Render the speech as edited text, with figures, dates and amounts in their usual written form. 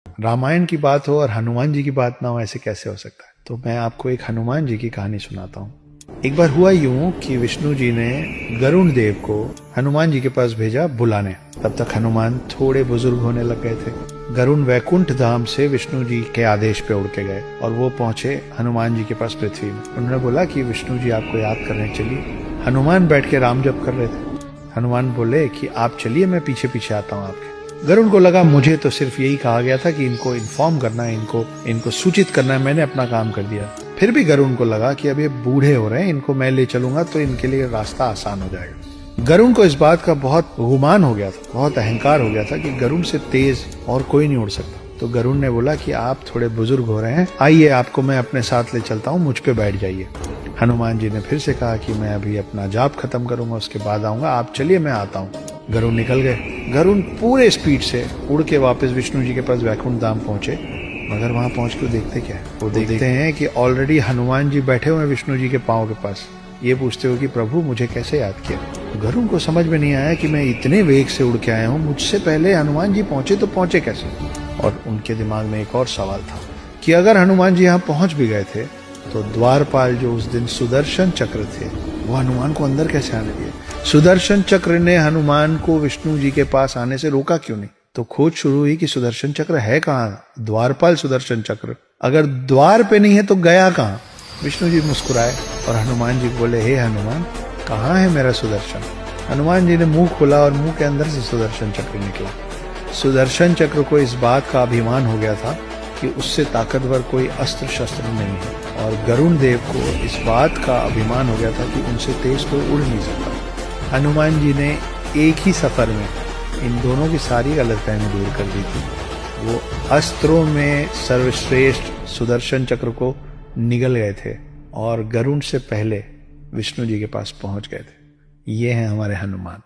रामायण की बात हो और हनुमान जी की बात ना हो, ऐसे कैसे हो सकता है। तो मैं आपको एक हनुमान जी की कहानी सुनाता हूँ। एक बार हुआ यूं कि विष्णु जी ने गरुण देव को हनुमान जी के पास भेजा बुलाने। तब तक हनुमान थोड़े बुजुर्ग होने लग गए थे। गरुण वैकुंठ धाम से विष्णु जी के आदेश पे उड़ के गए और वो पहुंचे हनुमान जी के पास पृथ्वी में। उन्होंने बोला कि विष्णु जी आपको याद करने चलिए। हनुमान बैठ के राम जप कर रहे थे। हनुमान बोले कि आप चलिए, मैं पीछे पीछे आता हूँ आपके। गरुण को लगा मुझे तो सिर्फ यही कहा गया था कि इनको इन्फॉर्म करना है, इनको सूचित करना है, मैंने अपना काम कर दिया। फिर भी गरुण को लगा कि अब ये बूढ़े हो रहे हैं, इनको मैं ले चलूंगा तो इनके लिए रास्ता आसान हो जाएगा। गरुण को इस बात का बहुत गुमान हो गया था, बहुत अहंकार हो गया था कि गरुण से तेज और कोई नहीं उड़ सकता। तो गरुण ने बोला कि आप थोड़े बुजुर्ग हो रहे हैं, आइए आपको मैं अपने साथ ले चलता हूँ, मुझ पे बैठ जाइए। हनुमान जी ने फिर से कहा कि मैं अभी अपना जाप खत्म करूंगा, उसके बाद आऊंगा, आप चलिए मैं आता हूँ। गरुण निकल गए। गरुण पूरे स्पीड से उड़ के वापस विष्णु जी के पास वैकुंठ धाम पहुंचे। मगर वहां पहुंच के देखते क्या है, वो देखते हैं कि ऑलरेडी हनुमान जी बैठे हुए हैं विष्णु जी के पांव के पास। ये पूछते हो कि प्रभु मुझे कैसे याद किया। गरुण को समझ में नहीं आया कि मैं इतने वेग से उड़ के आया हूँ, मुझसे पहले हनुमान जी पहुंचे तो पहुंचे कैसे। और उनके दिमाग में एक और सवाल था कि अगर हनुमान जी यहाँ पहुंच भी गए थे तो द्वारपाल जो उस दिन सुदर्शन चक्र थे वो हनुमान को अंदर कैसे आने दिए। सुदर्शन चक्र ने हनुमान को विष्णु जी के पास आने से रोका क्यों नहीं। तो खोज शुरू हुई कि सुदर्शन चक्र है कहाँ, द्वारपाल सुदर्शन चक्र अगर द्वार पे नहीं है तो गया कहाँ। विष्णु जी मुस्कुराए और हनुमान जी बोले, हे हनुमान, कहाँ है मेरा सुदर्शन। हनुमान जी ने मुंह खोला और मुंह के अंदर से सुदर्शन चक्र निकला। सुदर्शन चक्र को इस बात का अभिमान हो गया था कि उससे ताकतवर कोई अस्त्र शस्त्र नहीं है, और गरुण देव को इस बात का अभिमान हो गया था कि उनसे तेज कोई उड़ नहीं सकता। हनुमान जी ने एक ही सफर में इन दोनों की सारी गलतफहमी दूर कर दी थी। वो अस्त्रों में सर्वश्रेष्ठ सुदर्शन चक्र को निगल गए थे और गरुण से पहले विष्णु जी के पास पहुंच गए थे। ये हैं हमारे हनुमान।